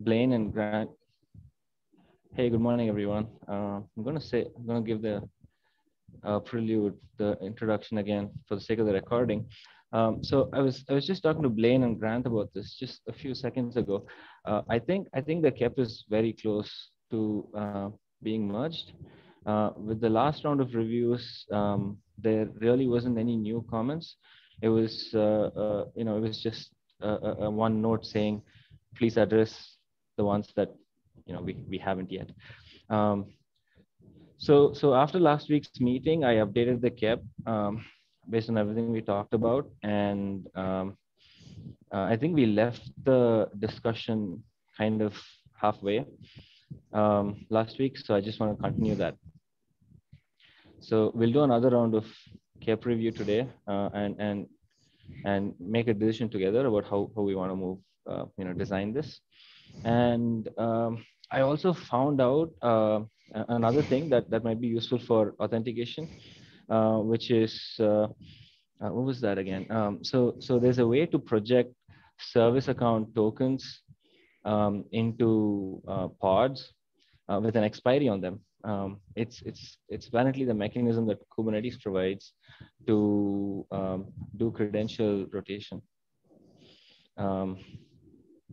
Blaine and Grant. Hey, good morning, everyone. I'm going to give the prelude, the introduction again for the sake of the recording. So I was just talking to Blaine and Grant about this just a few seconds ago. I think the KEP is very close to being merged. With the last round of reviews, there really wasn't any new comments. It was it was just a one note saying, please address the ones that we haven't yet. So after last week's meeting, I updated the KEP based on everything we talked about, and I think we left the discussion kind of halfway last week. So I just want to continue that. So we'll do another round of KEP review today, and make a decision together about how we want to move, design this. And I also found out another thing that might be useful for authentication, which is what was that again? So there's a way to project service account tokens into pods with an expiry on them. It's apparently the mechanism that Kubernetes provides to do credential rotation.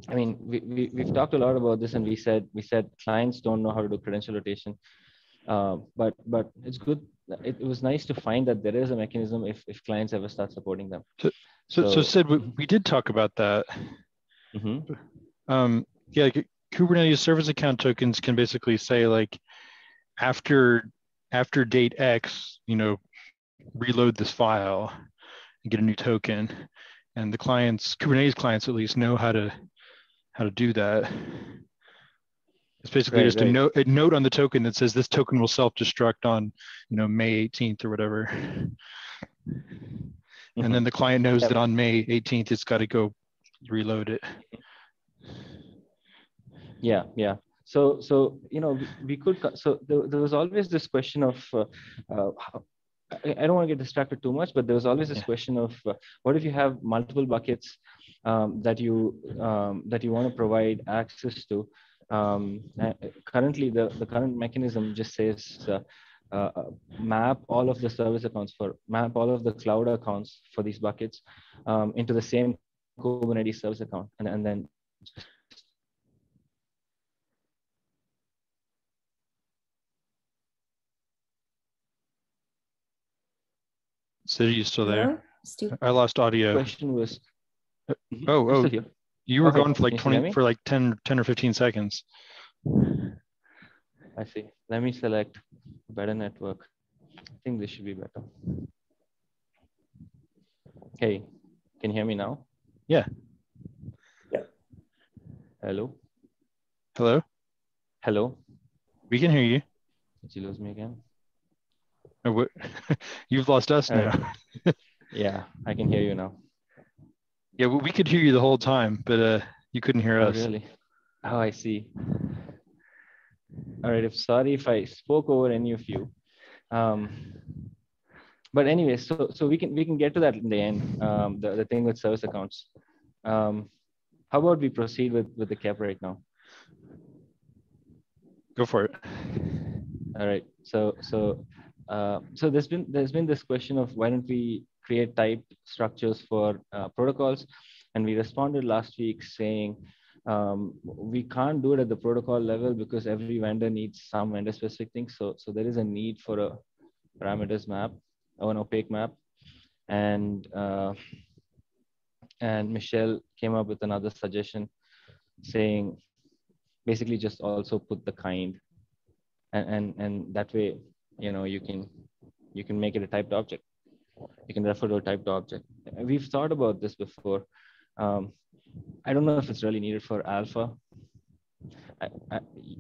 I mean, we've talked a lot about this, and we said clients don't know how to do credential rotation, but it's good. It was nice to find that there is a mechanism if clients ever start supporting them. So Sid, we did talk about that. Mm-hmm. Yeah, Kubernetes service account tokens can basically say like after date X, reload this file and get a new token, and the Kubernetes clients at least know how to do that. It's basically just a note on the token that says this token will self-destruct on, May 18th or whatever. Mm-hmm. And then the client knows that on May 18th, it's got to go reload it. Yeah. So we could. So there was always this question of. I don't want to get distracted too much, but there was always this question of what if you have multiple buckets that you want to provide access to. Currently, the current mechanism just says map all of the service accounts map all of the cloud accounts for these buckets into the same Kubernetes service account, and then just So are you still there? I lost audio. The question was. Oh, you were gone for like 10 or 15 seconds. I see. Let me select better network. I think this should be better. Hey, can you hear me now? Yeah. Hello? We can hear you. Did you lose me again? Oh, you've lost us now. Yeah, I can hear you now. Yeah, well, we could hear you the whole time, but you couldn't hear us. Really? Oh, I see. All right. Sorry if I spoke over any of you. But anyway, so we can get to that in the end. The thing with service accounts. How about we proceed with the KEP right now? Go for it. All right. So there's been this question of why don't we create type structures for protocols, and we responded last week saying we can't do it at the protocol level because every vendor needs some vendor specific things. So there is a need for a parameters map or an opaque map, and Michelle came up with another suggestion saying basically just also put the kind, and that way you can make it a typed object. You can refer to a typed object. We've thought about this before. I don't know if it's really needed for alpha,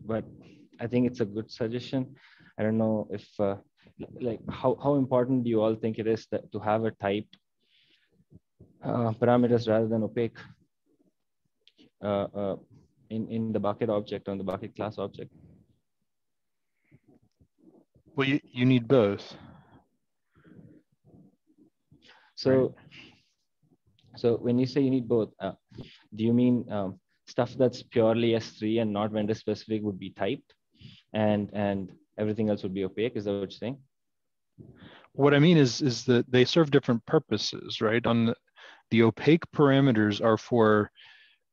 but I think it's a good suggestion. I don't know if like how important do you all think it is to have a typed parameters rather than opaque in the bucket object or in the bucket class object? Well, you need both. So, right. So when you say you need both, do you mean stuff that's purely S3 and not vendor specific would be typed, and everything else would be opaque. Is that what you're saying? What I mean is that they serve different purposes, right? On the opaque parameters are for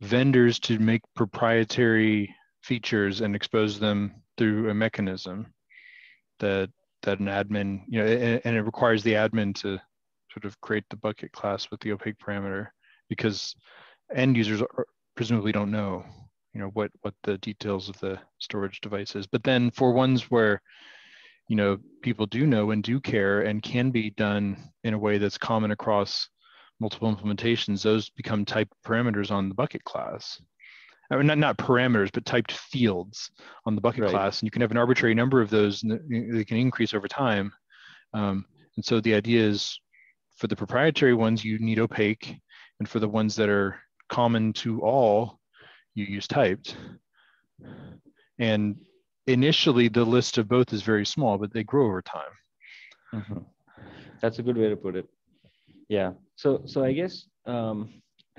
vendors to make proprietary features and expose them through a mechanism that an admin, and it requires the admin to sort of create the bucket class with the opaque parameter, because end users presumably don't know, what the details of the storage device is. But then for ones where, people do know and do care and can be done in a way that's common across multiple implementations, those become typed parameters on the bucket class. I mean, not parameters, but typed fields on the bucket Right. class. And you can have an arbitrary number of those, and they can increase over time. And so the idea is, for the proprietary ones, you need opaque. And for the ones that are common to all, you use typed. And initially, the list of both is very small, but they grow over time. Mm-hmm. That's a good way to put it. Yeah. So I guess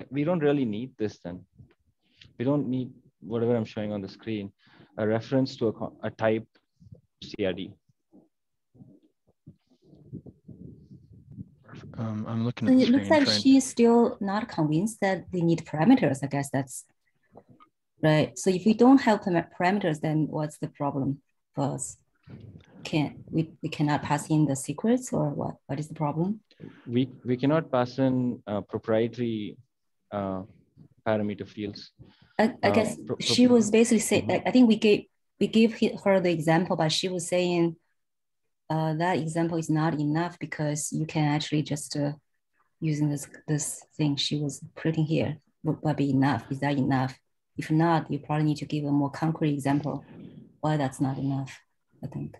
we don't really need this then. We don't need whatever I'm showing on the screen, a reference to a typed CRD. I'm looking at the It screen. looks like she's still not convinced that we need parameters. I guess that's right. So if we don't have parameters, then what's the problem for us? We cannot pass in the secrets, or what? What is the problem? We cannot pass in proprietary parameter fields. I guess she was basically saying, I think we gave her the example, but she was saying that example is not enough because you can actually just using this thing she was putting here would be enough. Is that enough? If not, you probably need to give a more concrete example why that's not enough, I think.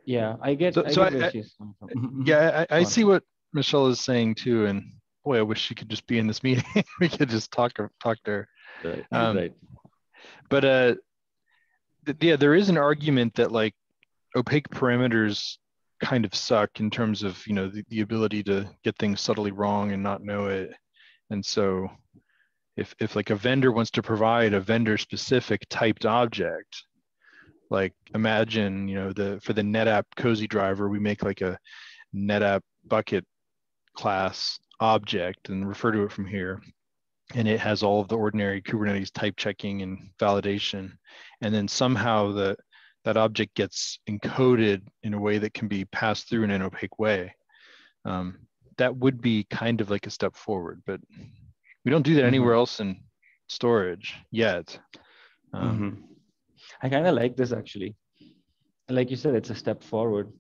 Yeah, I get where she's coming from. Yeah, I see what Michelle is saying too, and boy, I wish she could just be in this meeting. We could just talk to her. Right. Right. But yeah, there is an argument that like opaque parameters kind of suck in terms of the ability to get things subtly wrong and not know it. And so if like a vendor wants to provide a vendor specific typed object, like imagine for the NetApp cozy driver, we make like a NetApp bucket class object and refer to it from here, and it has all of the ordinary Kubernetes type checking and validation, and then somehow that object gets encoded in a way that can be passed through in an opaque way. That would be kind of like a step forward, but we don't do that anywhere else in storage yet. I kind of like this actually. Like you said, it's a step forward.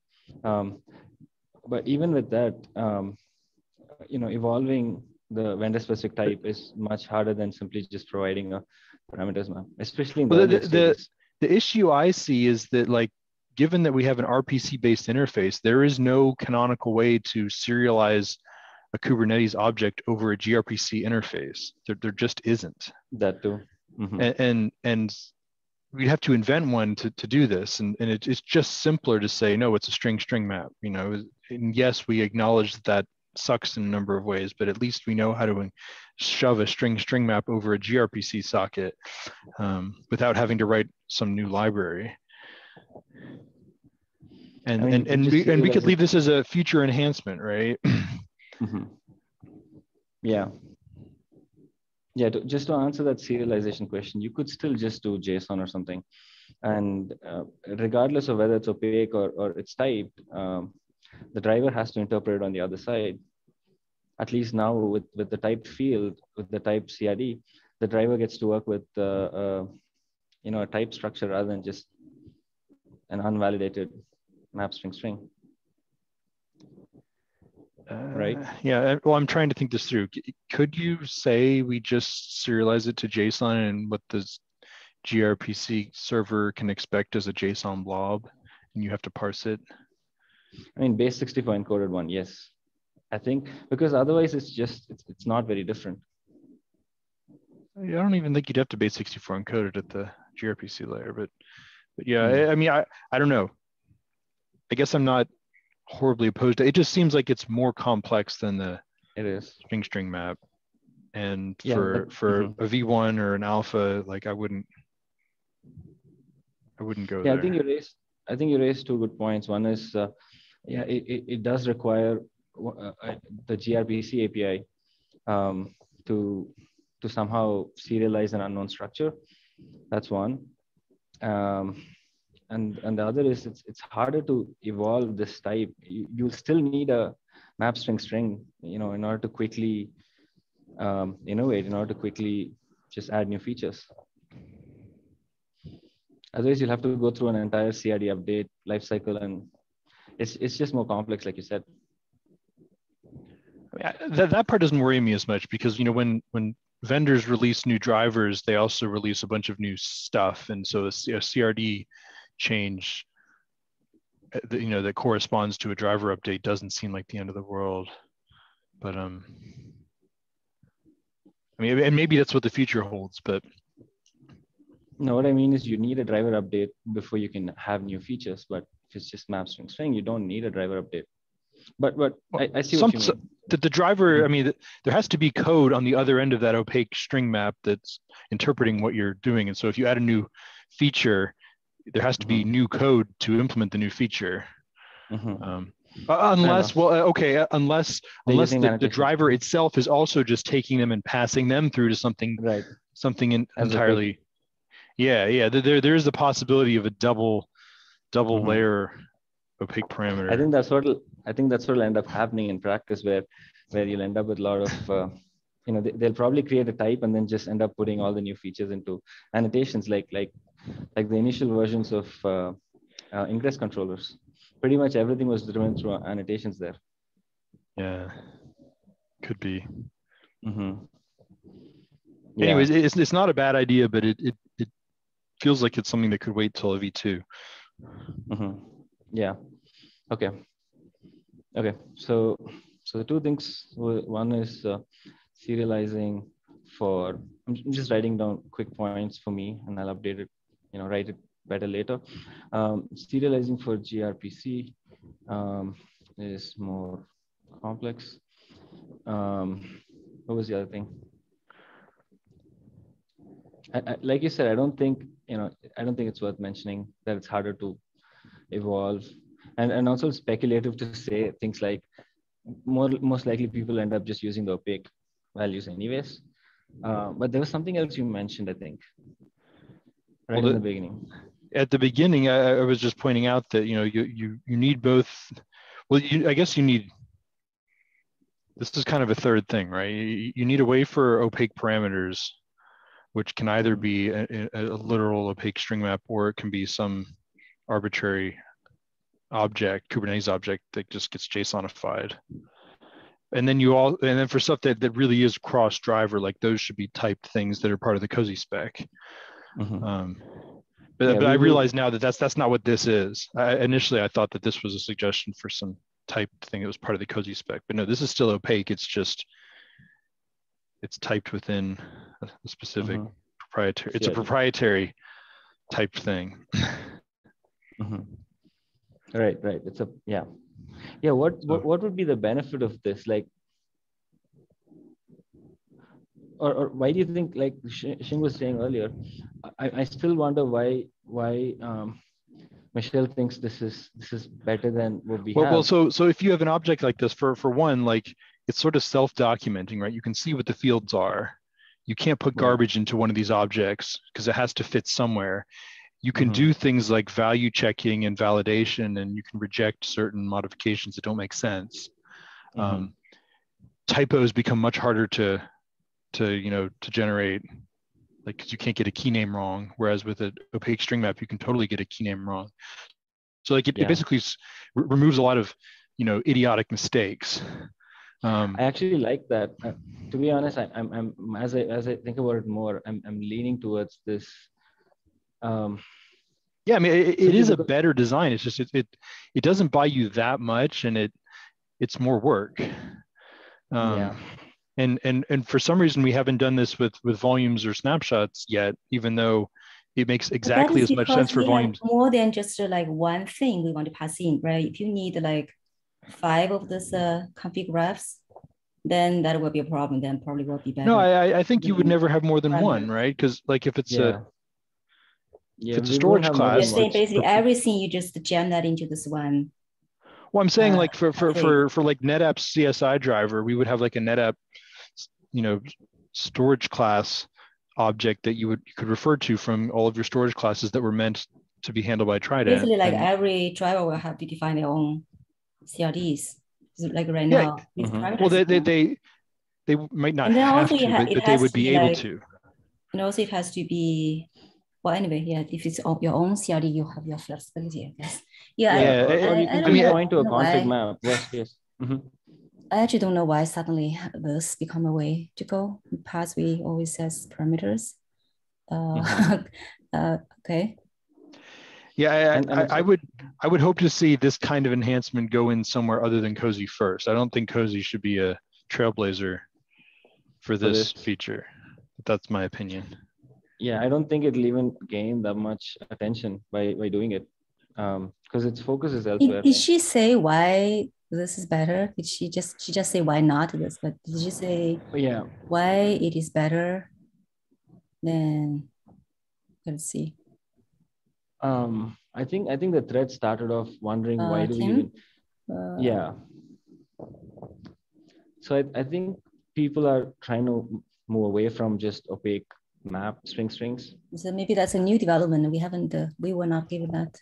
But even with that, evolving the vendor specific type is much harder than simply just providing a parameters map, especially in the issue I see is that, like, given that we have an RPC based interface, there is no canonical way to serialize a Kubernetes object over a gRPC interface. There just isn't. That too. And we'd have to invent one to do this. And it's just simpler to say, no, it's a string map, and yes, we acknowledge that sucks in a number of ways, but at least we know how to shove a string map over a gRPC socket without having to write some new library. And we could leave this as a future enhancement, right? Yeah. Just to answer that serialization question, you could still just do JSON or something, and regardless of whether it's opaque or it's typed, the driver has to interpret it on the other side. At least now with the typed field, with the typed CRD, the driver gets to work with a type structure rather than just an unvalidated map string. Right? Yeah, well, I'm trying to think this through. Could you say we just serialize it to JSON and what the gRPC server can expect as a JSON blob, and you have to parse it? I mean, base 64 encoded one, yes. I think because otherwise it's not very different. I don't even think you'd have to base 64 encode it at the gRPC layer, but yeah, I mean, I don't know. I guess I'm not horribly opposed to it. It just seems like it's more complex than the it is string map. And Yeah, for a V1 or an alpha, like I wouldn't go yeah, there. I think you raised two good points. One is, yeah, it does require the gRPC API to somehow serialize an unknown structure. That's one. And the other is it's harder to evolve this type. You'll still need a map string, in order to quickly innovate, in order to quickly just add new features. Otherwise, you'll have to go through an entire CRD update lifecycle, and it's just more complex, like you said. That part doesn't worry me as much because when vendors release new drivers, they also release a bunch of new stuff, and so a CRD change that corresponds to a driver update doesn't seem like the end of the world. But I mean, and maybe that's what the future holds, but no, what I mean is you need a driver update before you can have new features. But if it's just map string, you don't need a driver update. But I see what you mean. The driver, I mean, there has to be code on the other end of that opaque string map that's interpreting what you're doing. And so if you add a new feature, there has to be new code to implement the new feature. Unless the driver itself is also just taking them and passing them through to something entirely. Yeah. There is the possibility of a double layer opaque parameter. I think that's what'll end up happening in practice, where you'll end up with a lot of they'll probably create a type and then just end up putting all the new features into annotations, like the initial versions of ingress controllers. Pretty much everything was driven through annotations there. Yeah, could be. Yeah. Anyways, it's not a bad idea, but it feels like it's something that could wait till a V2. Yeah. Okay. So the two things. One is serializing for. I'm just writing down quick points for me, and I'll update it. Write it better later. Serializing for gRPC is more complex. What was the other thing? I, like you said, I don't think it's worth mentioning that it's harder to evolve, and also it's speculative to say things like most likely people end up just using the opaque values anyways. But there was something else you mentioned, I think, in the beginning. At the beginning, I was just pointing out that you need both. Well, I guess you need. This is kind of a third thing, right? You need a way for opaque parameters, which can either be a literal opaque string map, or it can be some arbitrary object, Kubernetes object that just gets JSONified. And then for stuff that really is cross driver, like those should be typed things that are part of the cozy spec. But I realize now that that's not what this is. Initially, I thought that this was a suggestion for some typed thing that was part of the cozy spec, but no, this is still opaque. It's typed within a specific proprietary. It's a proprietary typed thing. Right. It's what would be the benefit of this? Like, or why do you think, like Shing was saying earlier, I still wonder why Michelle thinks this is better than what we have. Well, so if you have an object like this, for one, like it's sort of self-documenting, right? You can see what the fields are. You can't put garbage into one of these objects because it has to fit somewhere. You can do things like value checking and validation, and you can reject certain modifications that don't make sense. Typos become much harder to generate, like, because you can't get a key name wrong, whereas with an opaque string map you can totally get a key name wrong. So like it basically removes a lot of idiotic mistakes. I actually like that. To be honest, I'm as I think about it more, I'm leaning towards this. Yeah, I mean it is a better design. It's just it doesn't buy you that much, and it's more work. And for some reason we haven't done this with volumes or snapshots yet, even though it makes exactly as much sense for volumes. More than just like one thing we want to pass in, right? If you need like 5 of those config refs, then that will be a problem. Then probably will be better. No, I think you would never have more than one, right? Because like if it's yeah. if it's a storage class, you're saying basically everything you just jam that into this one. Well, I'm saying like for like NetApp's CSI driver, we would have like a NetApp, storage class object that you could refer to from all of your storage classes that were meant to be handled by Trident. Basically, like every driver will have to define their own CRDs. So like right now, these parameters. Well, they might not have to, but they would be able to. And also, it has to be. Well, anyway, yeah. If it's your own CRD, you have your flexibility, I guess. Yeah. Or you can just point to a config map. Worst case. I actually don't know why suddenly this become a way to go. In the past, we always says parameters. Okay. Yeah, I would hope to see this kind of enhancement go in somewhere other than Cozy first. I don't think Cozy should be a trailblazer for this feature. But that's my opinion. Yeah, I don't think it'll even gain that much attention by doing it, because its focus is elsewhere. Did she say why this is better? Did she just say why not this? But did she say why it is better than? Let's see. I think the thread started off wondering why do we even so I think people are trying to move away from just opaque map strings. So maybe that's a new development. We were not given that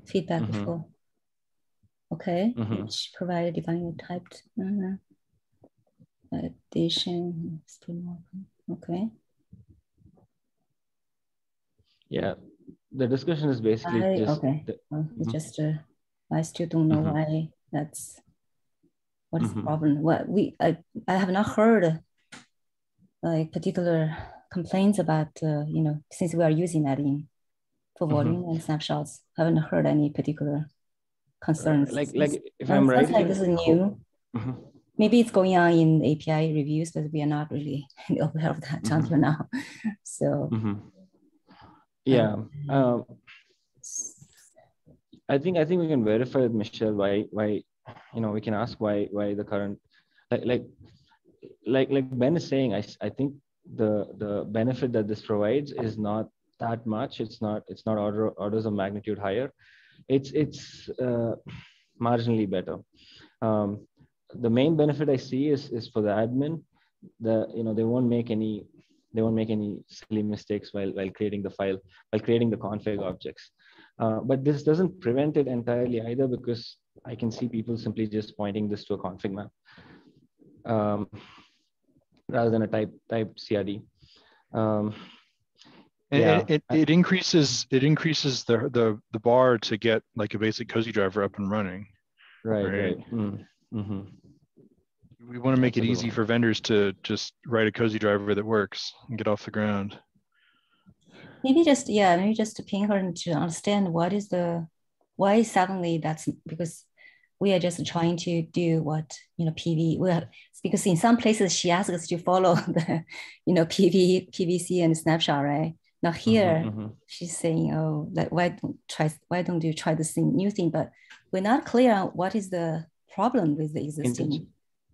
feedback before. Okay, which provided defining typed addition. Okay. Yeah, the discussion is basically just I still don't know why that's what is the problem. What I have not heard like particular complaints about since we are using that for volume and snapshots. I haven't heard any particular concerns. Like if I'm right, like this is new. Maybe it's going on in API reviews, but we are not really aware of that until now. So yeah, I think we can verify with Michelle why we can ask why the current like Ben is saying. I think the benefit that this provides is not that much. It's not orders of magnitude higher. It's marginally better. The main benefit I see is for the admin. They won't make any silly mistakes while creating the file, while creating the config objects. But this doesn't prevent it entirely either, because I can see people simply just pointing this to a config map rather than a type CRD. It increases the bar to get like a basic Cozy driver up and running. Right. We want to make it easy for vendors to just write a Cozy driver that works and get off the ground. Maybe just to ping her and to understand why suddenly that's because we are just trying to do what PV. Because in some places she asks us to follow the PVC and snapshot, right? Now here she's saying, oh, like why don't you try this new thing? But we're not clear on what is the problem with the existing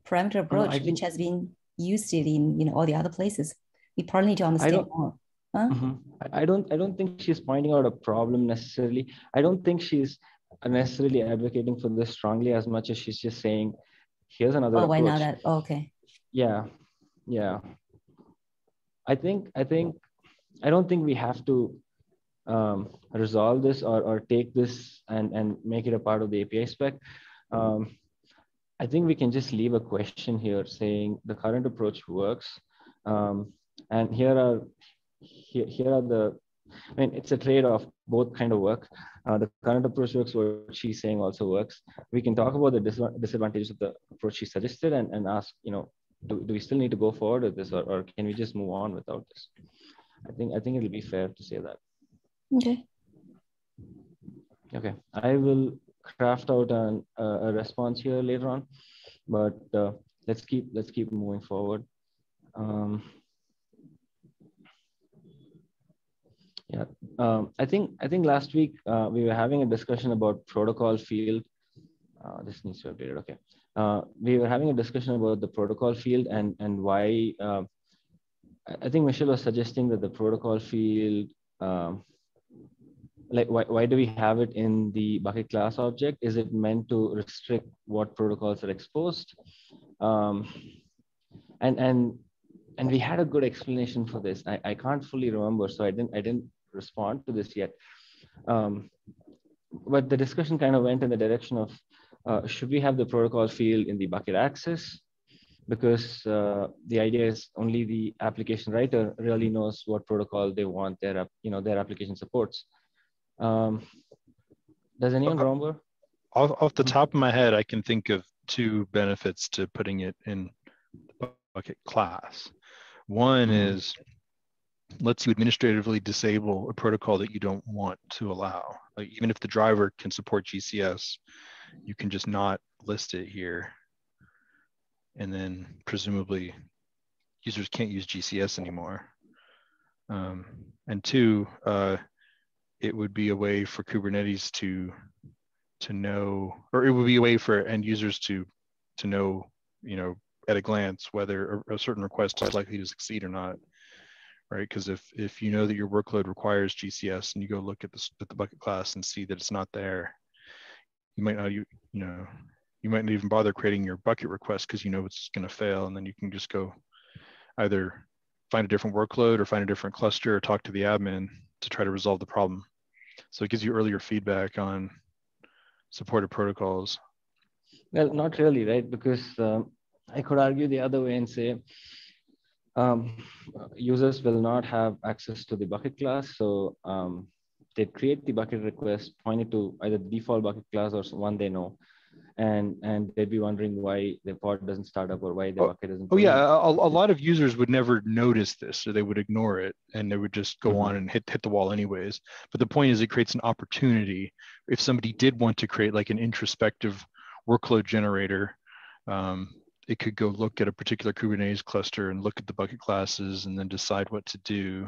parameter approach, which has been used in all the other places. We probably need to understand more. Huh? I don't think she's pointing out a problem necessarily. I don't think she's necessarily advocating for this strongly as much as she's just saying, here's another approach. Why not that? Oh, okay. Yeah. I don't think we have to resolve this or take this and make it a part of the API spec. I think we can just leave a question here saying the current approach works, and here are the. I mean, it's a trade-off. Both kind of work. The current approach works. What she's saying also works. We can talk about the disadvantages of the approach she suggested and ask, do we still need to go forward with this, or can we just move on without this? I think it'll be fair to say that. Okay. I will craft out a response here later on, but let's keep moving forward. I think last week we were having a discussion about protocol field. This needs to be updated. Okay. We were having a discussion about the protocol field and why. I think Michelle was suggesting that the protocol field, like why do we have it in the bucket class object? Is it meant to restrict what protocols are exposed? And we had a good explanation for this. I can't fully remember, so I didn't respond to this yet. But the discussion kind of went in the direction of should we have the protocol field in the bucket access? Because the idea is only the application writer really knows what protocol they want their application supports. Does anyone remember? Off the top of my head, I can think of two benefits to putting it in the bucket class. One is lets you administratively disable a protocol that you don't want to allow. Like even if the driver can support GCS, you can just not list it here. And then presumably users can't use GCS anymore. And two, it would be a way for Kubernetes to know, or it would be a way for end users to know, at a glance whether a certain request is likely to succeed or not, right? Because if you know that your workload requires GCS and you go look at the bucket class and see that it's not there, you might not even bother creating your bucket request because you know it's going to fail, and then you can just go either find a different workload or find a different cluster or talk to the admin to try to resolve the problem. So it gives you earlier feedback on supported protocols. Well, not really, right? Because I could argue the other way and say users will not have access to the bucket class. So they create the bucket request, point it to either the default bucket class or one they know. And they'd be wondering why the pod doesn't start up or why the bucket isn't. Oh yeah, a lot of users would never notice this, or they would ignore it, and they would just go on and hit the wall anyways. But the point is, it creates an opportunity. If somebody did want to create like an introspective workload generator, it could go look at a particular Kubernetes cluster and look at the bucket classes and then decide what to do.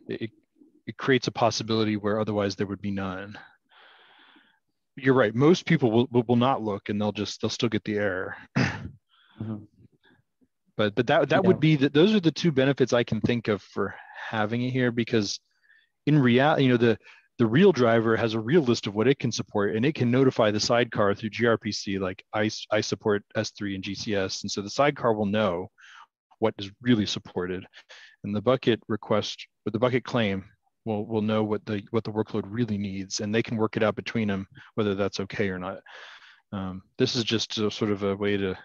It creates a possibility where otherwise there would be none. You're right. Most people will not look, and they'll still get the error. But that would be those are the two benefits I can think of for having it here, because in reality, the real driver has a real list of what it can support, and it can notify the sidecar through gRPC, like I support S3 and GCS, and so the sidecar will know what is really supported, and the bucket request or the bucket claim will know what the workload really needs, and they can work it out between them whether that's okay or not. This is just sort of a way to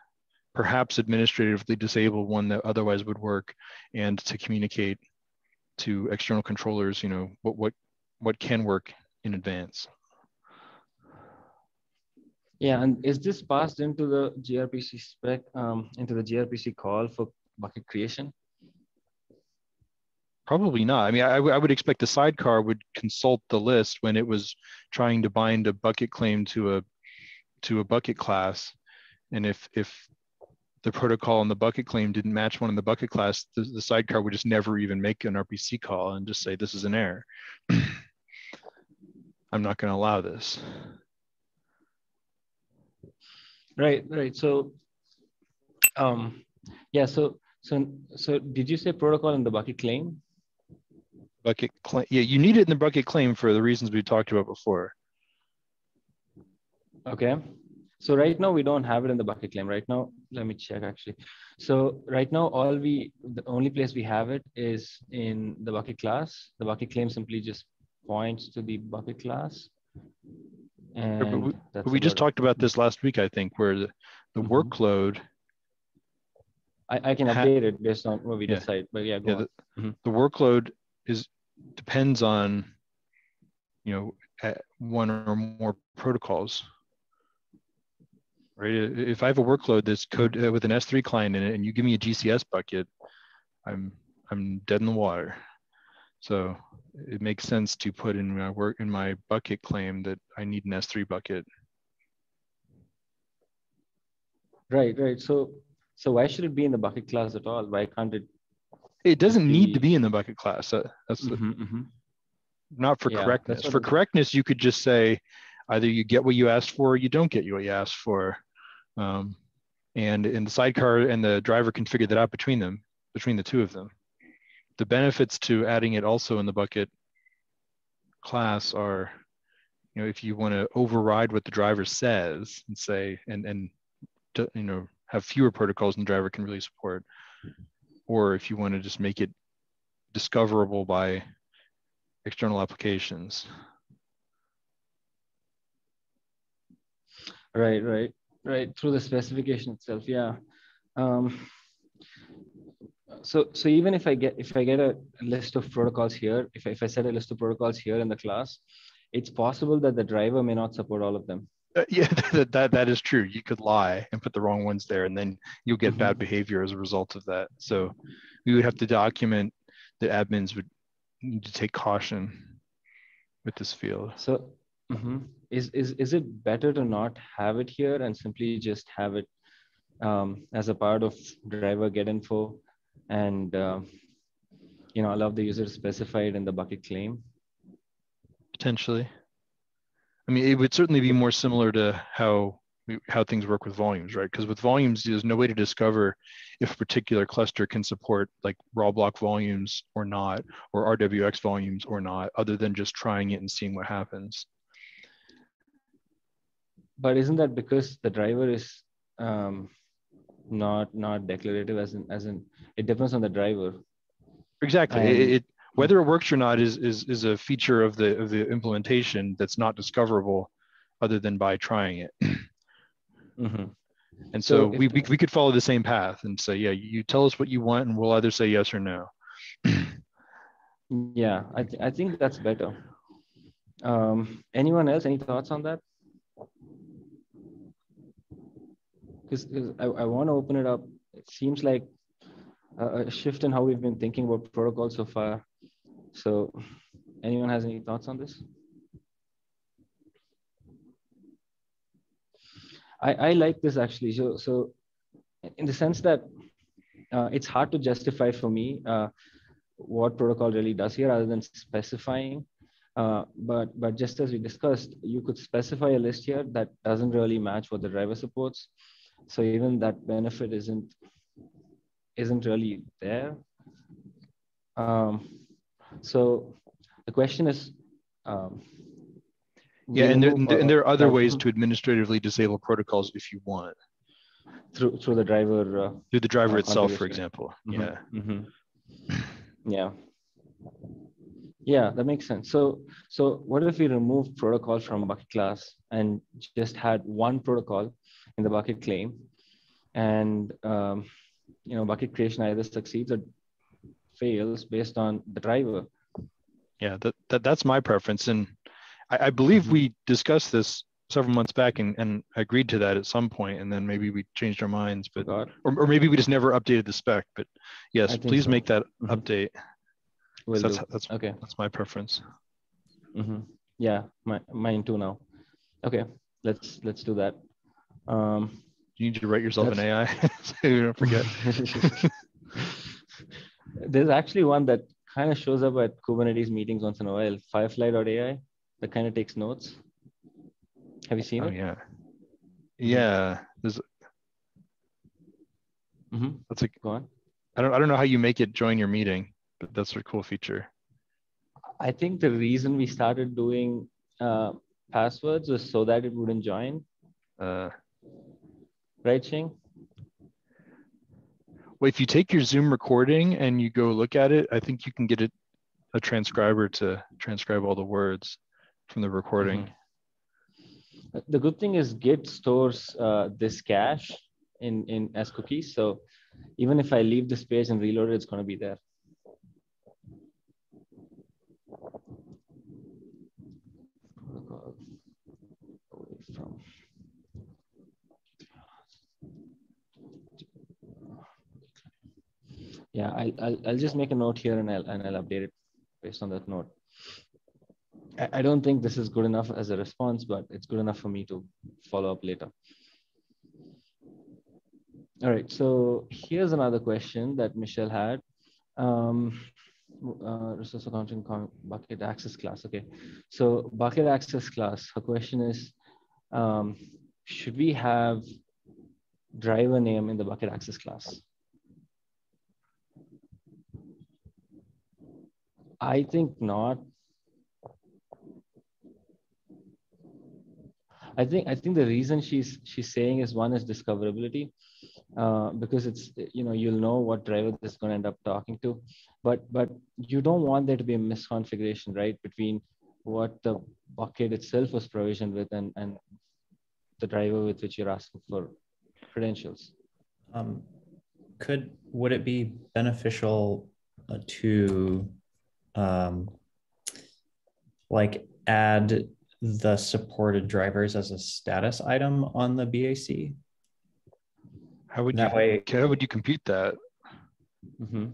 perhaps administratively disable one that otherwise would work, and to communicate to external controllers, what can work in advance. Yeah, and is this passed into the gRPC spec, into the gRPC call for bucket creation? Probably not. I mean, I would expect the sidecar would consult the list when it was trying to bind a bucket claim to a bucket class, and if the protocol and the bucket claim didn't match one in the bucket class, the sidecar would just never even make an RPC call and just say, this is an error. I'm not going to allow this. Right. So, yeah. So did you say protocol in the bucket claim? Bucket claim. Yeah, you need it in the bucket claim for the reasons we talked about before. Okay. So right now we don't have it in the bucket claim. Right now, let me check actually. So right now, the only place we have it is in the bucket class. The bucket claim simply just points to the bucket class. And but we just talked about this last week, I think, where the workload. I can update it based on what we decide, but yeah, go on. The workload depends on, one or more protocols. Right. If I have a workload that's code with an S3 client in it, and you give me a GCS bucket, I'm dead in the water. So it makes sense to put in my bucket claim that I need an S3 bucket. Right. So why should it be in the bucket class at all? Why can't it? It doesn't need to be in the bucket class. That's not for correctness. For correctness, you could just say, Either you get what you asked for, or you don't get what you asked for. And in the sidecar and the driver can figure that out between the two of them. The benefits to adding it also in the bucket class are, if you want to override what the driver says and say, and have fewer protocols than the driver can really support, or if you want to just make it discoverable by external applications. Right. Through the specification itself, yeah. So even if I get a list of protocols here, if I set a list of protocols here in the class, it's possible that the driver may not support all of them. Yeah, that is true. You could lie and put the wrong ones there, and then you'll get bad behavior as a result of that. So we would have to document that admins would need to take caution with this field. So is it better to not have it here and simply just have it as a part of driver get info and allow the user to specify it in the bucket claim? Potentially. I mean, it would certainly be more similar to how things work with volumes, right? Because with volumes, there's no way to discover if a particular cluster can support like raw block volumes or not, or RWX volumes or not, other than just trying it and seeing what happens. But isn't that because the driver is not declarative, as in it depends on the driver? Exactly. Whether it works or not is a feature of the implementation that's not discoverable other than by trying it. And so we could follow the same path and say, yeah, you tell us what you want and we'll either say yes or no. Yeah, I think that's better. Anyone else, any thoughts on that? Because I want to open it up. It seems like a shift in how we've been thinking about protocols so far. So anyone has any thoughts on this? I like this actually. So in the sense that it's hard to justify for me what protocol really does here other than specifying. But just as we discussed, you could specify a list here that doesn't really match what the driver supports. So even that benefit isn't really there. So the question is, yeah, and there are other ways to administratively disable protocols if you want. Through the driver. Through the driver itself, for example. Yeah. Yeah, that makes sense. So what if we remove protocol from bucket class and just had one protocol in the bucket claim, and bucket creation either succeeds or fails based on the driver? Yeah, that's my preference, and I believe we discussed this several months back and agreed to that at some point, and then maybe we changed our minds, but or maybe we just never updated the spec. But yes, please make that update. That's okay. That's my preference. Yeah, mine too now. Okay, let's do that. You need to write yourself an AI so you don't forget. There's actually one that kind of shows up at Kubernetes meetings once in a while, Firefly.ai, that kind of takes notes. Have you seen it? Yeah. Yeah. There's that's a go on. I don't know how you make it join your meeting, but that's a cool feature. I think the reason we started doing passwords was so that it wouldn't join. Right, Shing? Well, if you take your Zoom recording and you go look at it, I think you can get a transcriber to transcribe all the words from the recording. The good thing is Git stores this cache in as cookies. So even if I leave this page and reload it, it's going to be there. Yeah, I'll just make a note here and I'll update it based on that note. I don't think this is good enough as a response, but it's good enough for me to follow up later. All right, so here's another question that Michelle had. Resource accounting bucket access class. Okay, so bucket access class. Her question is, um, should we have driver name in the bucket access class? I think not. I think the reason she's saying is, one is discoverability, because it's, you'll know what driver this is going to end up talking to, but you don't want there to be a misconfiguration, right, between what the bucket itself was provisioned with and the driver with which you're asking for credentials. Would it be beneficial to like add the supported drivers as a status item on the BAC? How would you compute that? Mm-hmm.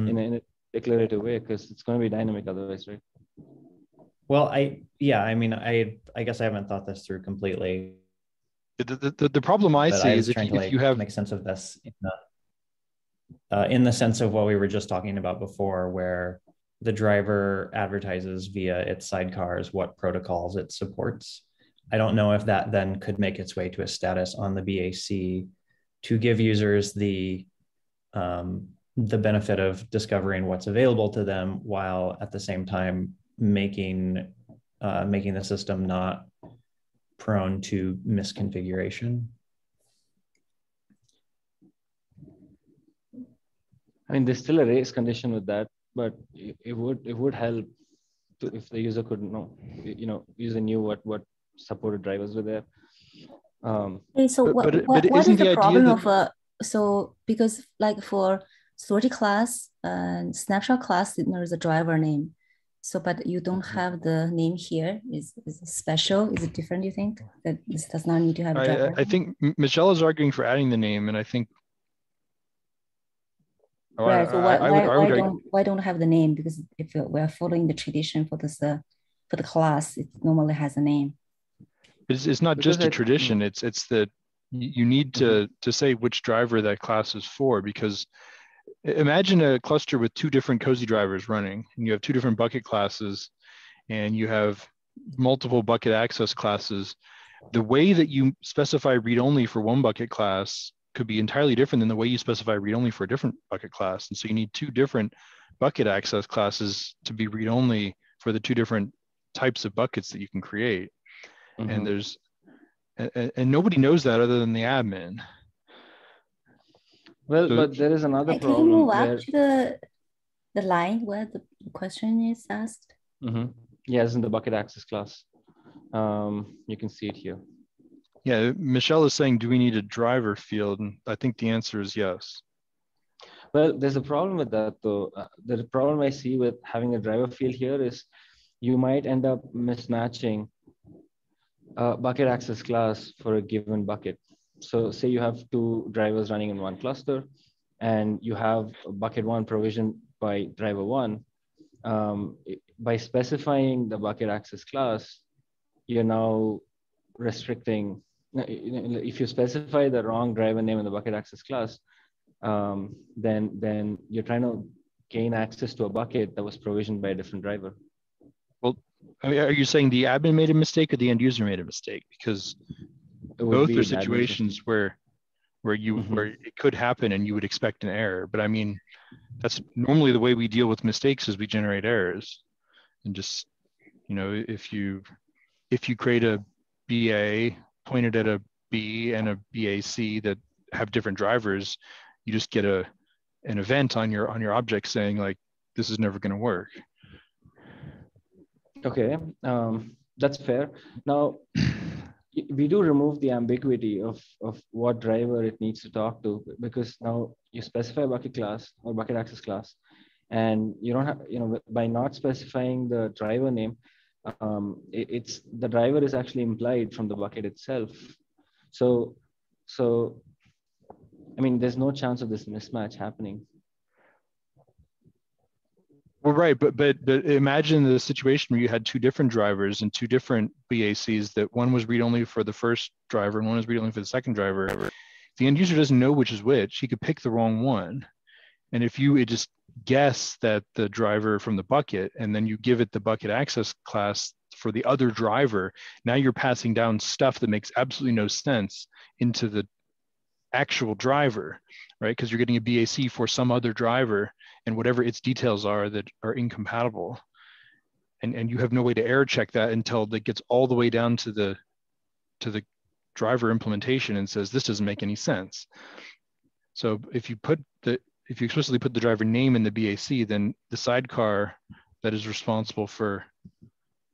In a declarative way, because it's going to be dynamic otherwise, right? Well, I guess I haven't thought this through completely. The problem I see is if you have make sense of this in the sense of what we were just talking about before, where the driver advertises via its sidecars what protocols it supports. I don't know if that then could make its way to a status on the BAC to give users the benefit of discovering what's available to them, while at the same time making the system not prone to misconfiguration. I mean, there's still a race condition with that, but it would help if the user could know, user knew what supported drivers were there. Okay, so what is the problem of so because like for story class and snapshot class, there's a driver name. So, but you don't have the name here. Is it special? Is it different? You think that this does not need to have a driver? I think Michelle is arguing for adding the name, and I think. Right. So why don't have the name? Because if we're following the tradition for this for the class, it normally has a name. It's not just a tradition. It's that you need to say which driver that class is for, because imagine a cluster with two different cozy drivers running, and you have two different bucket classes, and you have multiple bucket access classes. The way that you specify read-only for one bucket class could be entirely different than the way you specify read-only for a different bucket class. And so you need two different bucket access classes to be read-only for the two different types of buckets that you can create. And nobody knows that other than the admin. Well, but there is another problem. Can you move up to the line where the question is asked? Yes, in the bucket access class. You can see it here. Yeah, Michelle is saying, do we need a driver field? And I think the answer is yes. Well, there's a problem with that, though. The problem I see with having a driver field here is you might end up mismatching a bucket access class for a given bucket. So say you have two drivers running in one cluster, and you have bucket one provisioned by driver one. By specifying the bucket access class, you're now restricting. If you specify the wrong driver name in the bucket access class, then you're trying to gain access to a bucket that was provisioned by a different driver. Well, I mean, are you saying the admin made a mistake or the end user made a mistake? Because both are situations where it could happen and you would expect an error. But I mean, that's normally the way we deal with mistakes, is we generate errors. And just, if you create a BA pointed at a B and a BAC that have different drivers, you just get an event on your object saying like, this is never going to work. Okay, that's fair. Now, we do remove the ambiguity of what driver it needs to talk to, because now you specify a bucket class or bucket access class, and you don't have, by not specifying the driver name, it's the driver is actually implied from the bucket itself. So I mean, there's no chance of this mismatch happening. Well, right, but imagine the situation where you had two different drivers and two different BACs, that one was read-only for the first driver and one was read-only for the second driver. The end user doesn't know which is which. He could pick the wrong one. And if you just guess that the driver from the bucket, and then you give it the bucket access class for the other driver, now you're passing down stuff that makes absolutely no sense into the actual driver, right? Because you're getting a BAC for some other driver and whatever its details are that are incompatible. And you have no way to error check that until it gets all the way down to the driver implementation and says, this doesn't make any sense. So if you explicitly put the driver name in the BAC, then the sidecar that is responsible for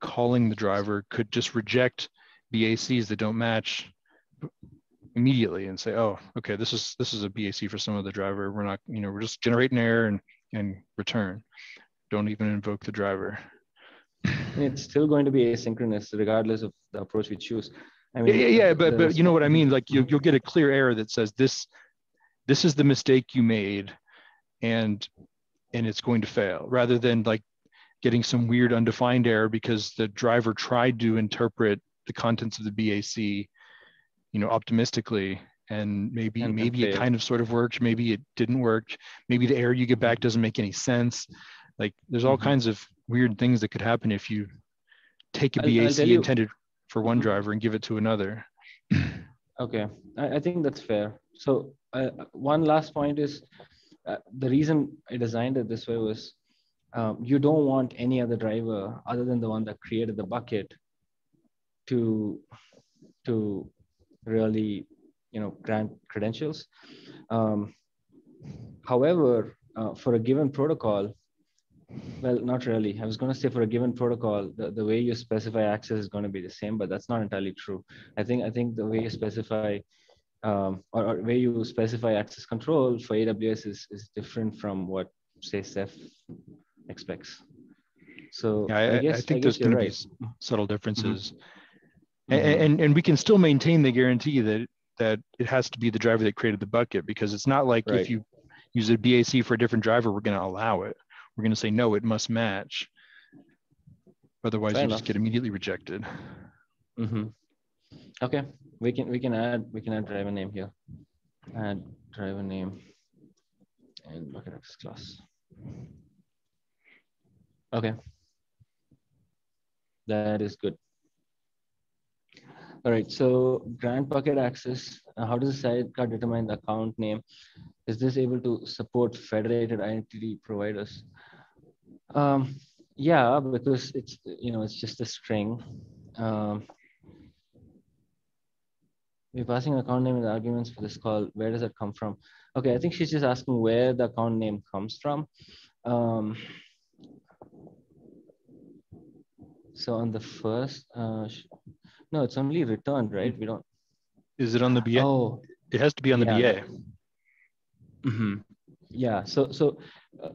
calling the driver could just reject BACs that don't match immediately and say, oh, okay, this is a BAC for some other driver. We're not, we're just generating error and return. Don't even invoke the driver. It's still going to be asynchronous regardless of the approach we choose. I mean, yeah, but you know what I mean? Like you'll get a clear error that says this is the mistake you made, and it's going to fail, rather than like getting some weird undefined error because the driver tried to interpret the contents of the BAC, optimistically, and maybe it kind of sort of worked, maybe it didn't work, maybe the error you get back doesn't make any sense. Like there's all kinds of weird things that could happen if you take a BAC intended for one driver and give it to another. Okay, I think that's fair. So one last point is the reason I designed it this way was you don't want any other driver other than the one that created the bucket to really grant credentials. However, for a given protocol, well, not really. I was going to say for a given protocol, the way you specify access is going to be the same, but that's not entirely true. I think the way you specify or way you specify access control for AWS is different from what, say, Ceph expects. So yeah, I think there's going to be subtle differences. And we can still maintain the guarantee that it has to be the driver that created the bucket, because it's not like if you use a BAC for a different driver, we're going to allow it. We're going to say, no, it must match. Otherwise, you just get immediately rejected. Okay, we can add driver name here. Add driver name and bucket access class. Okay, that is good. All right, so grant bucket access. How does the sidecar determine the account name? Is this able to support federated identity providers? Yeah, because it's it's just a string. We're passing an account name in the arguments for this call. Where does that come from? Okay, I think she's just asking where the account name comes from. So on the first, no, it's only returned, right? We don't. Is it on the BA? Oh, it has to be on the BA. Yeah. So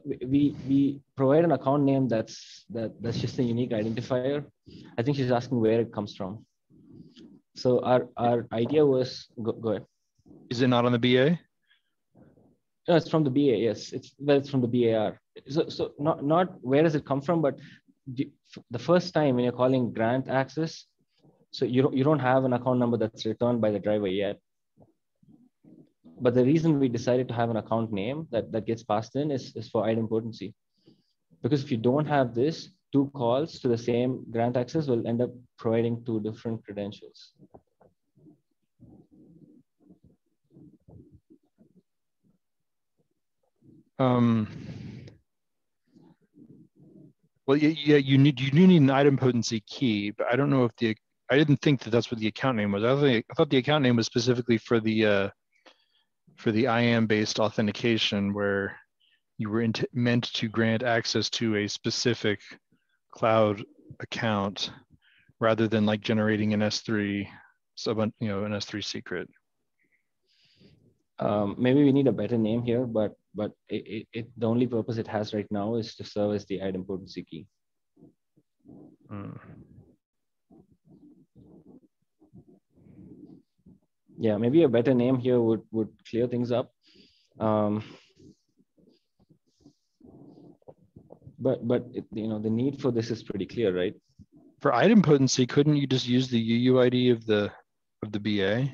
we provide an account name that's just a unique identifier. I think she's asking where it comes from. So our idea was go ahead. Is it not on the BA? No, it's from the BA. Yes, it's from the BAR. So not where does it come from, but the first time when you're calling grant access, so you don't have an account number that's returned by the driver yet. But the reason we decided to have an account name that gets passed in is for idempotency. Because if you don't have this, two calls to the same grant access will end up providing two different credentials. Well, yeah, you need an idempotency key, but I don't know if I didn't think that's what the account name was. I thought the account name was specifically for the IAM-based authentication, where you were meant to grant access to a specific cloud account rather than like generating an S3 an S3 secret. Maybe we need a better name here, but the only purpose it has right now is to serve as the idempotency key. Yeah, maybe a better name here would clear things up. But the need for this is pretty clear, right? For idempotency, couldn't you just use the UUID of the BA?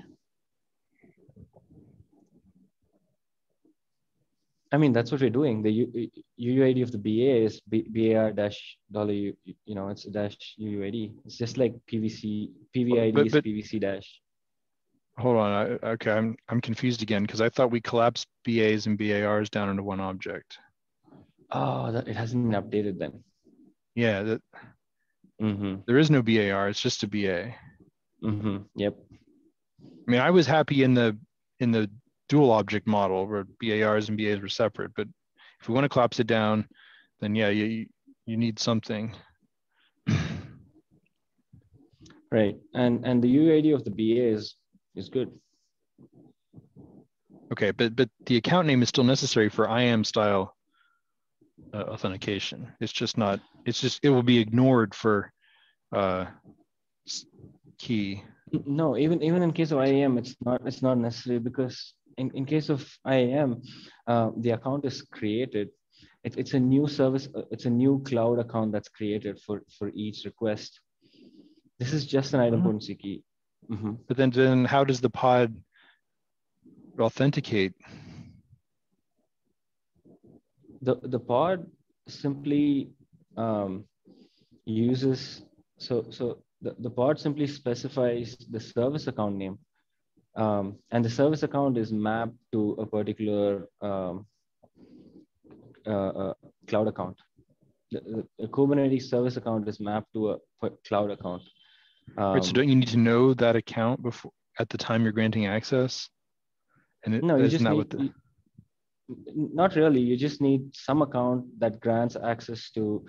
I mean, that's what we're doing. The UUID of the BA is BAR dash dollar, it's a dash UUID. It's just like PVID is But PVC dash. hold on. Okay, I'm confused again because I thought we collapsed BAs and BARs down into one object. Oh, it hasn't been updated then. Yeah, there is no BAR. It's just a BA. Yep. I mean, I was happy in the dual object model where BARs and BAs were separate, but if we want to collapse it down, then yeah, you need something. Right, and the UID of the BA is good. Okay, but the account name is still necessary for IAM style authentication. It's just not. It's just it will be ignored for key. No, even in case of IAM, it's not necessary, because in case of IAM, the account is created. It's a new service. It's a new cloud account that's created for each request. This is just an idempotency key. But then how does the pod authenticate? The pod simply uses the pod simply specifies the service account name, and the service account is mapped to a particular cloud account. The Kubernetes service account is mapped to a cloud account. Right, so don't you need to know that account before at the time you're granting access? And no, you just need. Not really. You just need some account that grants access to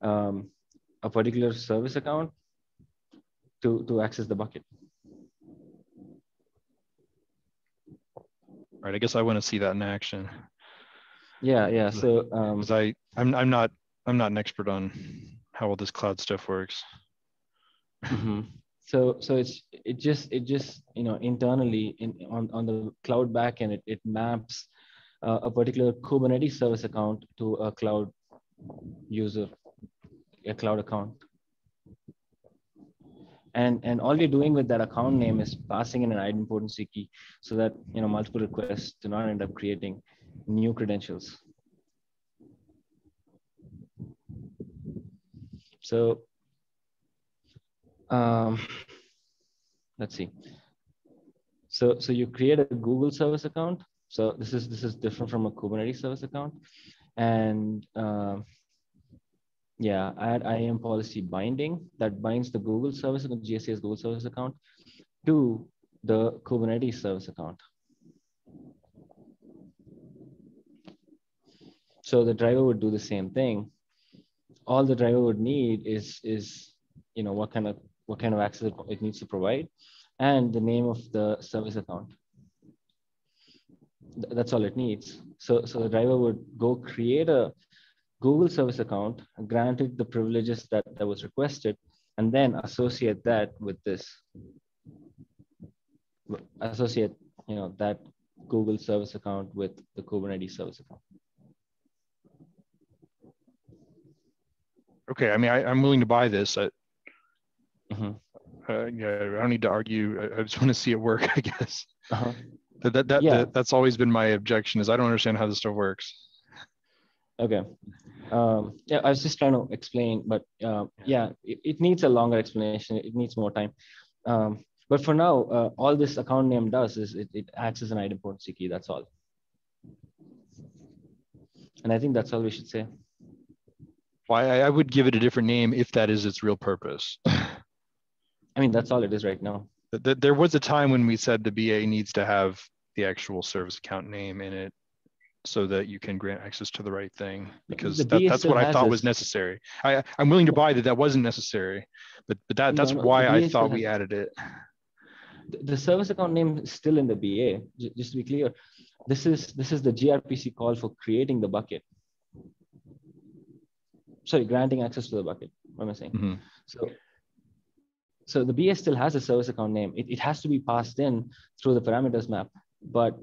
a particular service account to access the bucket. Right. I guess I want to see that in action. Yeah. So I'm not an expert on how all this cloud stuff works. So it just internally on the cloud backend it maps a particular Kubernetes service account to a cloud user, a cloud account. And all you're doing with that account name is passing in an idempotency key so that multiple requests do not end up creating new credentials. So let's see. So you create a Google service account. So this is different from a Kubernetes service account, and add IAM policy binding that binds the Google service account, GSA's Google service account, to the Kubernetes service account. So the driver would do the same thing. All the driver would need is what kind of access it needs to provide, and the name of the service account. That's all it needs. So the driver would go create a Google service account, grant it the privileges that was requested, and then associate that with this. Associate that Google service account with the Kubernetes service account. Okay, I mean, I'm willing to buy this. Yeah, I don't need to argue. I just want to see it work, I guess. That's always been my objection, is I don't understand how this stuff works. Okay. I was just trying to explain, but it needs a longer explanation. It needs more time. But for now, all this account name does is it acts as an idempotency key. That's all. And I think that's all we should say. Why I would give it a different name if that is its real purpose. I mean, that's all it is right now. There was a time when we said the BA needs to have the actual service account name in it so that you can grant access to the right thing, because that's what I thought was necessary. I'm willing to buy that wasn't necessary, but that's why I thought we added it. The service account name is still in the BA. Just to be clear, this is the gRPC call for creating the bucket. Sorry, granting access to the bucket. What am I saying? So the BA still has a service account name. It has to be passed in through the parameters map. But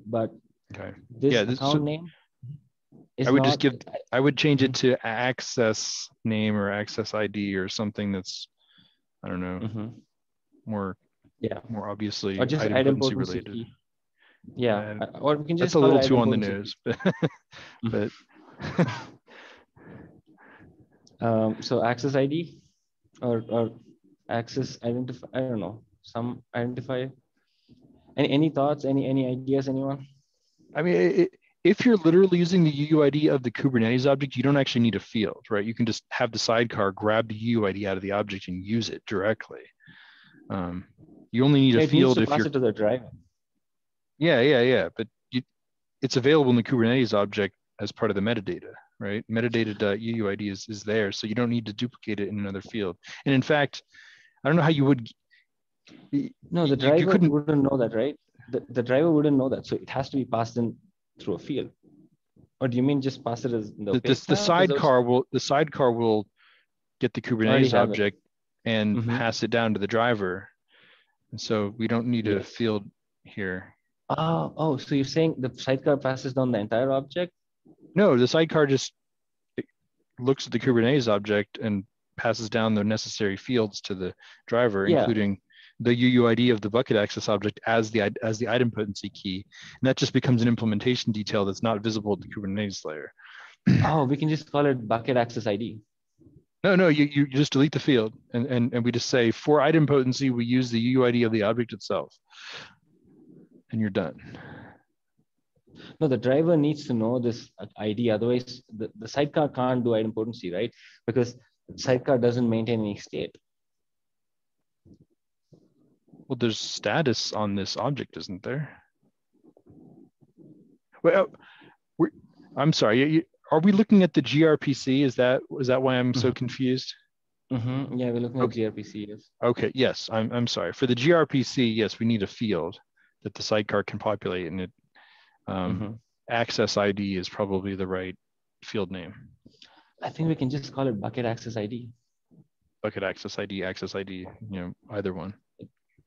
okay. This account name is I would change it to access name or access ID or something that's, I don't know, more obviously or just idempotency related. Key. Yeah, or we can just that's a call little it too on the idempotency. news, but So access ID or access identify. I don't know. Some identify. Any thoughts? Any ideas? Anyone? I mean, if you're literally using the UUID of the Kubernetes object, you don't actually need a field, right? You can just have the sidecar grab the UUID out of the object and use it directly. You only need a It needs field to if pass you're. it to the driver. Yeah. But it's available in the Kubernetes object as part of the metadata, right? Metadata.uuid is there, so you don't need to duplicate it in another field. And in fact, I don't know how you would. No, the driver wouldn't know that, right? The driver wouldn't know that, so it has to be passed in through a field. Or do you mean just pass it as the sidecar will get the Kubernetes object and pass it down to the driver, and so we don't need a field here. Oh, so you're saying the sidecar passes down the entire object? No, the sidecar just looks at the Kubernetes object and passes down the necessary fields to the driver, including the UUID of the bucket access object as the idempotency key. And that just becomes an implementation detail that's not visible at the Kubernetes layer. Oh, we can just call it bucket access ID. No, you just delete the field and we just say for idempotency, we use the UUID of the object itself. And you're done. No, the driver needs to know this ID. Otherwise, the sidecar can't do idempotency, right? Because the sidecar doesn't maintain any state. Well, there's status on this object, isn't there? Well, I'm sorry. Are we looking at the gRPC? Is that why I'm so confused? Yeah, we're looking at gRPC. Yes. Okay. Yes. I'm sorry. For the gRPC, yes, we need a field that the sidecar can populate, and it access ID is probably the right field name. I think we can just call it bucket access ID. Bucket access ID, either one.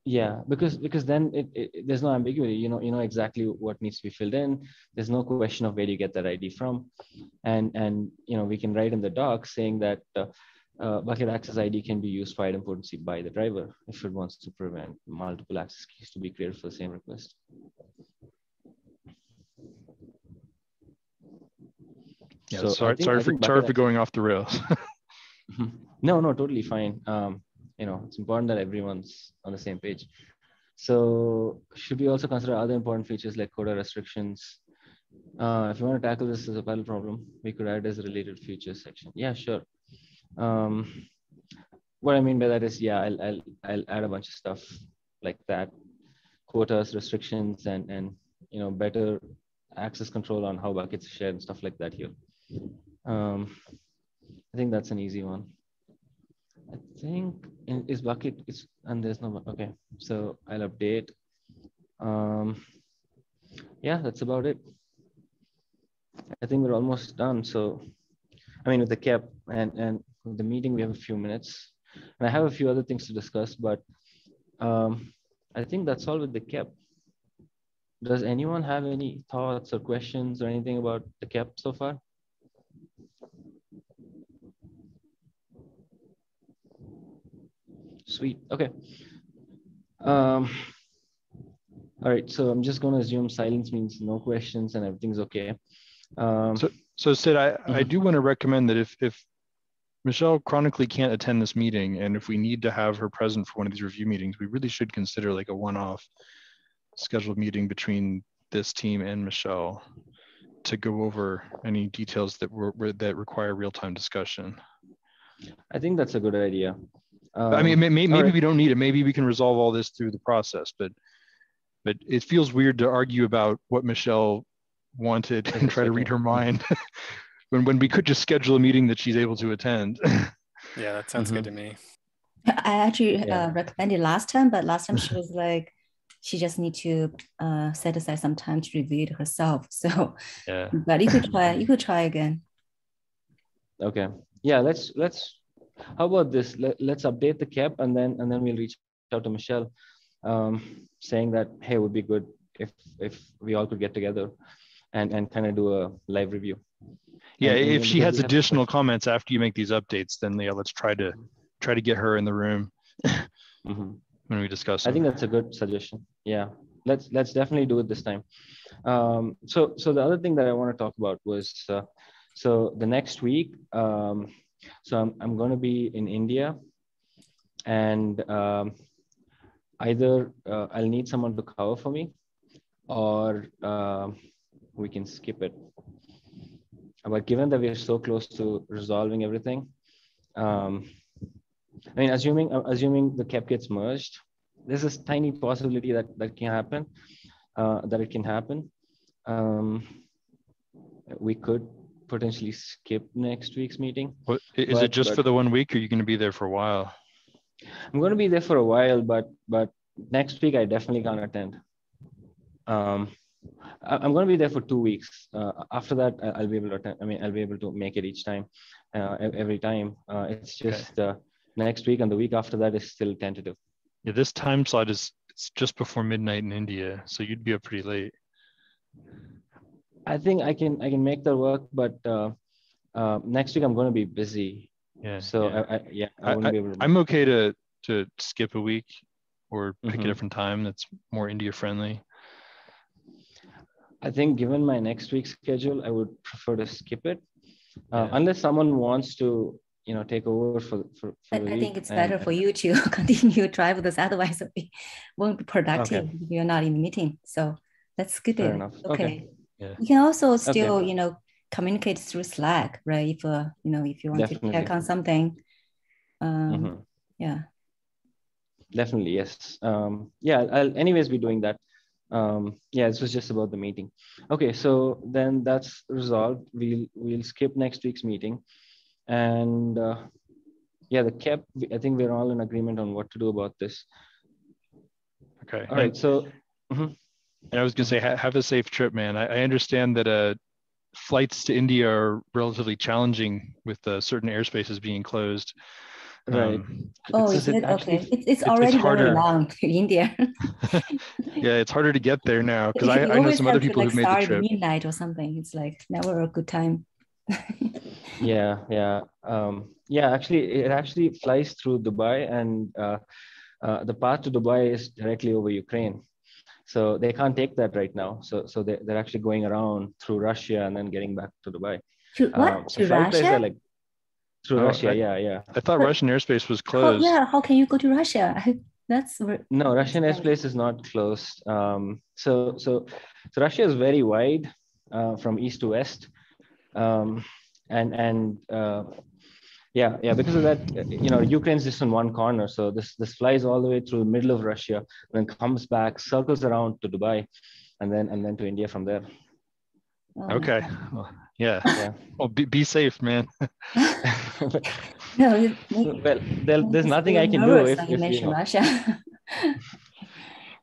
Yeah, because then there's no ambiguity. You know exactly what needs to be filled in. There's no question of where you get that ID from, and we can write in the doc saying that bucket access ID can be used for idempotency by the driver if it wants to prevent multiple access keys to be created for the same request. Yeah, so sorry for going off the rails. No, totally fine. It's important that everyone's on the same page. So should we also consider other important features like coder restrictions? If you want to tackle this as a parallel problem, we could add as a related features section. Yeah, sure. What I mean by that is, I'll add a bunch of stuff like that, quotas, restrictions, and better access control on how buckets are shared and stuff like that here. I think that's an easy one. I think is bucket is, and there's no, okay. So I'll update. Yeah, that's about it. I think we're almost done. So, I mean, with the KEP and with the meeting, we have a few minutes, and I have a few other things to discuss, but I think that's all with the KEP. Does anyone have any thoughts or questions or anything about the KEP so far? Sweet. Okay. All right. So I'm just going to assume silence means no questions and everything's okay. So Sid, I do want to recommend that if Michelle chronically can't attend this meeting, and if we need to have her present for one of these review meetings, we really should consider like a one-off scheduled meeting between this team and Michelle to go over any details that require real-time discussion. I think that's a good idea. I mean, maybe we don't need it. Maybe we can resolve all this through the process, but it feels weird to argue about what Michelle wanted and try to read her mind when we could just schedule a meeting that she's able to attend. Yeah, that sounds good to me. I actually recommended last time, but last time she was like, she just need to set aside some time to review it herself. So, but you could try again. Okay. Yeah, let's. How about this? Let's update the KEP and then we'll reach out to Michelle, saying that hey, it would be good if we all could get together and kind of do a live review. Yeah, if she has additional comments after you make these updates, then let's try to get her in the room when we discuss them. I think that's a good suggestion. Yeah. let's definitely do it this time. So the other thing that I want to talk about was so the next week. So I'm going to be in India, and either I'll need someone to cover for me, or we can skip it. But given that we are so close to resolving everything, I mean, assuming the KEP gets merged, there's this tiny possibility that can happen. That it can happen. We could potentially skip next week's meeting. What, is it just for the 1 week, or are you going to be there for a while? I'm going to be there for a while, but next week I definitely can't attend. I'm going to be there for 2 weeks. After that, I'll be able to attend. I mean, I'll be able to make it each time, every time. It's just next week, and the week after that is still tentative. Yeah, this time slot it's just before midnight in India, so you'd be up pretty late. I think I can make that work, but next week I'm going to be busy. Yeah. So yeah. I wouldn't be able to. I'm okay to skip a week or pick Mm-hmm. a different time that's more India friendly. I think given my next week's schedule, I would prefer to skip it, unless someone wants to, take over for the week. I think it's better for you to continue drive with us. Otherwise, it won't be productive if you're not in the meeting. So let's skip it. Fair enough. Okay. Yeah. You can also still, communicate through Slack, right? If if you want to check on something. Yeah. Definitely, yes. I'll anyways be doing that. This was just about the meeting. Okay, so then that's resolved. We'll skip next week's meeting, and the KEP. I think we're all in agreement on what to do about this. Okay. All right. So. And I was going to say, have a safe trip, man. I understand that flights to India are relatively challenging with certain airspaces being closed. Right. Is it? Okay. It's already harder long to India. Yeah, it's harder to get there now because I know some other people who've made the trip. Midnight or something. It's like never a good time. Yeah. Actually, it actually flies through Dubai, and the path to Dubai is directly over Ukraine. So they can't take that right now. So they're actually going around through Russia and then getting back to Dubai. To what? So to Russia? Are like through Russia. Yeah. I thought Russian airspace was closed. How can you go to Russia? No, Russian airspace is not closed. So Russia is very wide from east to west, because of that, Ukraine's just in one corner. So this flies all the way through the middle of Russia, then comes back, circles around to Dubai, and then to India from there. Okay. Well, yeah. Well, be safe, man. There's nothing I can do if you mention Russia.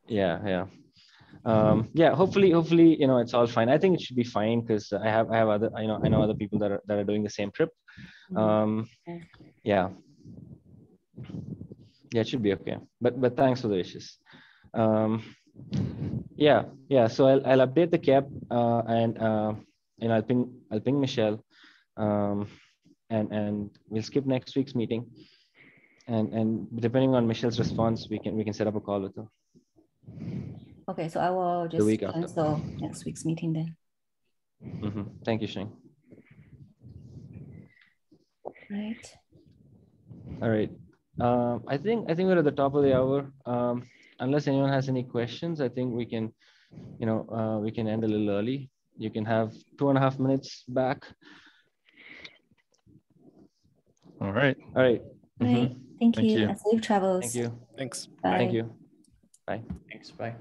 Yeah. Hopefully, it's all fine. I think it should be fine because I have other, I know other people that are doing the same trip. It should be okay. But thanks for the wishes. So I'll update the KEP and I'll ping Michelle, and we'll skip next week's meeting. And depending on Michelle's response, we can set up a call with her. Okay, so I will just cancel next week's meeting then. Thank you, Shane. Right. All right. I think we're at the top of the hour. Unless anyone has any questions, I think we can, we can end a little early. You can have 2.5 minutes back. All right. All right. Thank you. And safe travels. Thank you. Thanks. Bye. Thank you. Bye. Thanks. Bye.